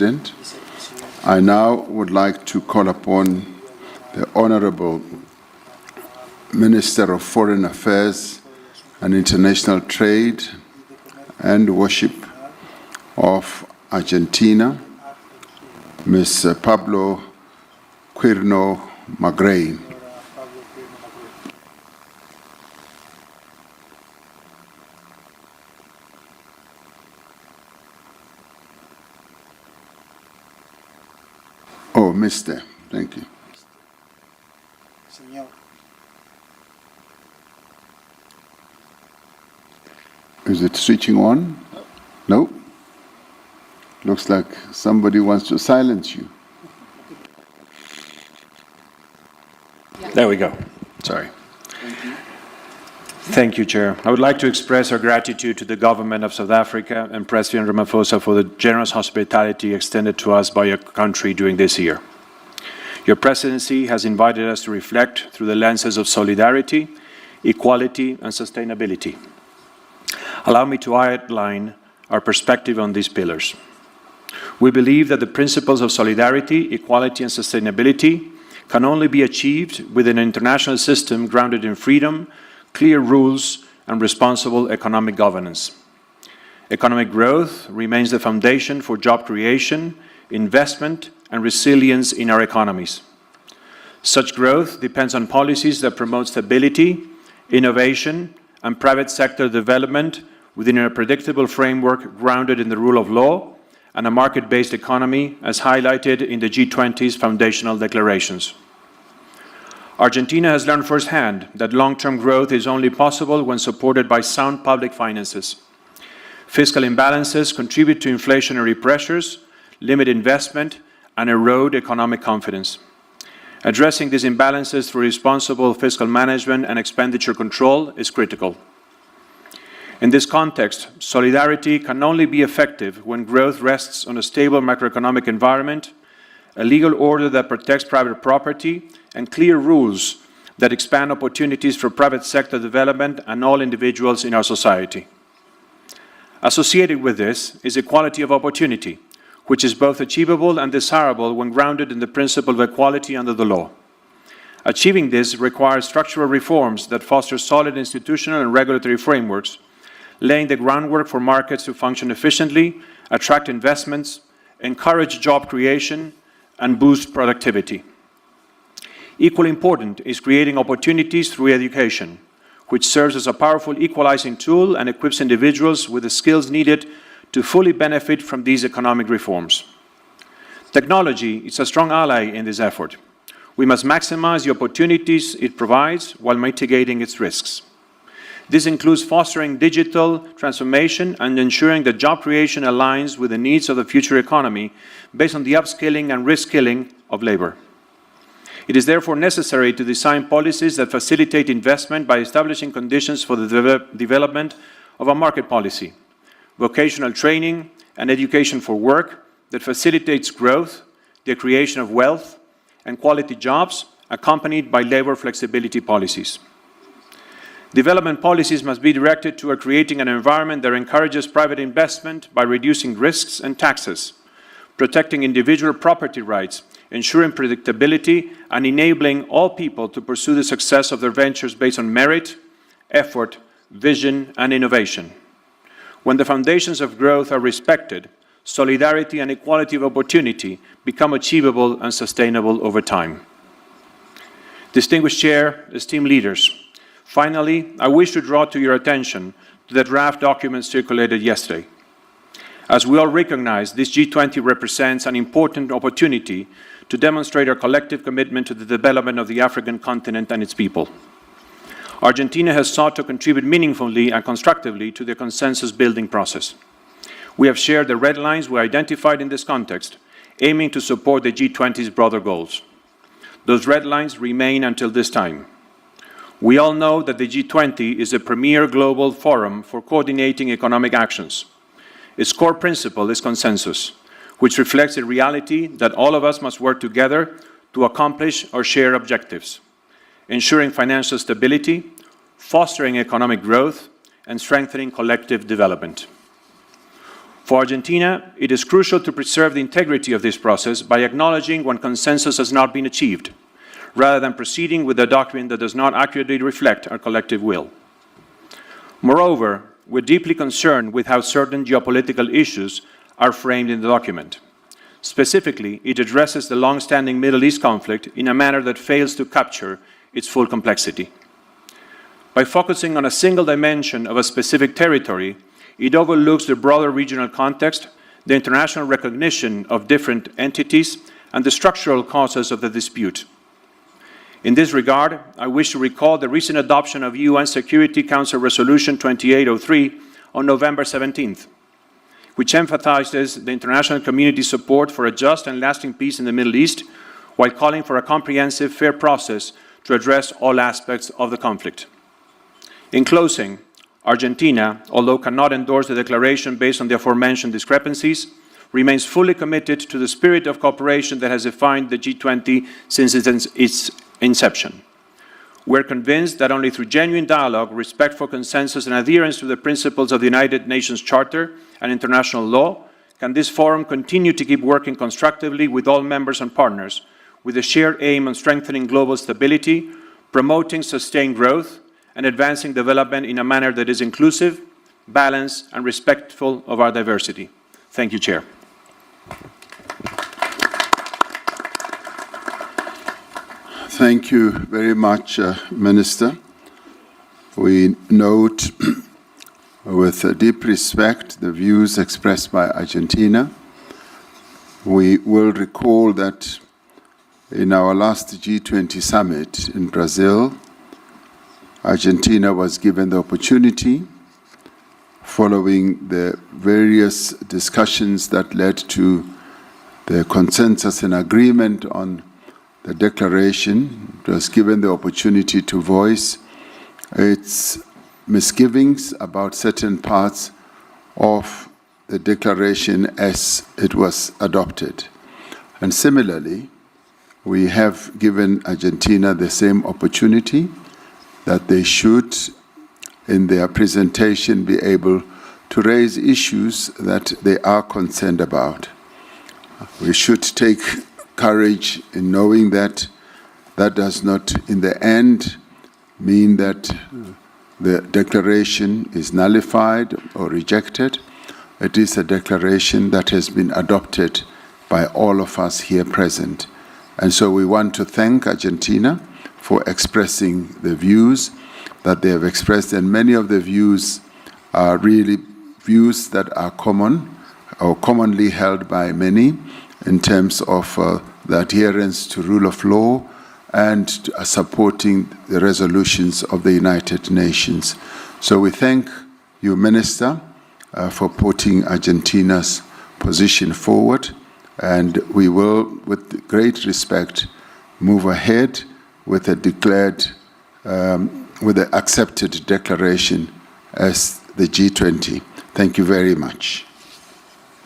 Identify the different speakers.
Speaker 1: President. I now would like to call upon the Honorable Minister of Foreign Affairs and International Trade and Worship of Argentina, Ms. Pablo Quirino Magrain. Oh, Mr. Thank you. Is it switching on? No? Looks like somebody wants to silence you.
Speaker 2: There we go. Sorry. Thank you, Chair. I would like to express our gratitude to the Government of South Africa and President Ramaphosa for the generous hospitality extended to us by your country during this year. Your presidency has invited us to reflect through the lenses of solidarity, equality, and sustainability. Allow me to outline our perspective on these pillars. We believe that the principles of solidarity, equality, and sustainability can only be achieved within an international system grounded in freedom, clear rules, and responsible economic governance. Economic growth remains the foundation for job creation, investment, and resilience in our economies. Such growth depends on policies that promote stability, innovation, and private sector development within a predictable framework grounded in the rule of law and a market-based economy, as highlighted in the G20's foundational declarations. Argentina has learned firsthand that long-term growth is only possible when supported by sound public finances. Fiscal imbalances contribute to inflationary pressures, limit investment, and erode economic confidence. Addressing these imbalances through responsible fiscal management and expenditure control is critical. In this context, solidarity can only be effective when growth rests on a stable macroeconomic environment, a legal order that protects private property, and clear rules that expand opportunities for private sector development and all individuals in our society. Associated with this is equality of opportunity, which is both achievable and desirable when grounded in the principle of equality under the law. Achieving this requires structural reforms that foster solid institutional and regulatory frameworks, laying the groundwork for markets to function efficiently, attract investments, encourage job creation, and boost productivity. Equally important is creating opportunities through education, which serves as a powerful equalizing tool and equips individuals with the skills needed to fully benefit from these economic reforms. Technology is a strong ally in this effort. We must maximize the opportunities it provides while mitigating its risks. This includes fostering digital transformation and ensuring that job creation aligns with the needs of the future economy based on the upskilling and reskilling of labor. It is therefore necessary to design policies that facilitate investment by establishing conditions for the development of a market policy, vocational training, and education for work that facilitates growth, the creation of wealth, and quality jobs, accompanied by labor flexibility policies. Development policies must be directed toward creating an environment that encourages private investment by reducing risks and taxes, protecting individual property rights, ensuring predictability, and enabling all people to pursue the success of their ventures based on merit, effort, vision, and innovation. When the foundations of growth are respected, solidarity and equality of opportunity become achievable and sustainable over time. Distinguished Chair, esteemed leaders, finally, I wish to draw to your attention to the draft document circulated yesterday. As we all recognize, this G20 represents an important opportunity to demonstrate our collective commitment to the development of the African continent and its people. Argentina has sought to contribute meaningfully and constructively to the consensus-building process. We have shared the red lines we identified in this context, aiming to support the G20's broader goals. Those red lines remain until this time. We all know that the G20 is a premier global forum for coordinating economic actions. Its core principle is consensus, which reflects the reality that all of us must work together to accomplish our shared objectives, ensuring financial stability, fostering economic growth, and strengthening collective development. For Argentina, it is crucial to preserve the integrity of this process by acknowledging when consensus has not been achieved, rather than proceeding with a document that does not accurately reflect our collective will. Moreover, we're deeply concerned with how certain geopolitical issues are framed in the document. Specifically, it addresses the long-standing Middle East conflict in a manner that fails to capture its full complexity. By focusing on a single dimension of a specific territory, it overlooks the broader regional context, the international recognition of different entities, and the structural causes of the dispute. In this regard, I wish to recall the recent adoption of UN Security Council Resolution 2803 on November 17th, which emphasizes the international community's support for a just and lasting peace in the Middle East, while calling for a comprehensive, fair process to address all aspects of the conflict. In closing, Argentina, although cannot endorse the declaration based on the aforementioned discrepancies, remains fully committed to the spirit of cooperation that has defined the G20 since its inception. We're convinced that only through genuine dialogue, respect for consensus, and adherence to the principles of the United Nations Charter and international law can this forum continue to keep working constructively with all members and partners, with a shared aim on strengthening global stability, promoting sustained growth, and advancing development in a manner that is inclusive, balanced, and respectful of our diversity. Thank you, Chair.
Speaker 1: Thank you very much, Minister. We note with deep respect the views expressed by Argentina. We will recall that in our last G20 summit in Brazil, Argentina was given the opportunity, following the various discussions that led to the consensus and agreement on the declaration. It was given the opportunity to voice its misgivings about certain parts of the declaration as it was adopted. And similarly, we have given Argentina the same opportunity, that they should, in their presentation, be able to raise issues that they are concerned about. We should take courage in knowing that that does not, in the end, mean that the declaration is nullified or rejected. It is a declaration that has been adopted by all of us here present. And so we want to thank Argentina for expressing the views that they have expressed, and many of the views are really views that are common or commonly held by many in terms of the adherence to rule of law and supporting the resolutions of the United Nations. So we thank you, Minister, for putting Argentina's position forward, and we will, with great respect, move ahead with a declared, with the accepted declaration as the G20. Thank you very much.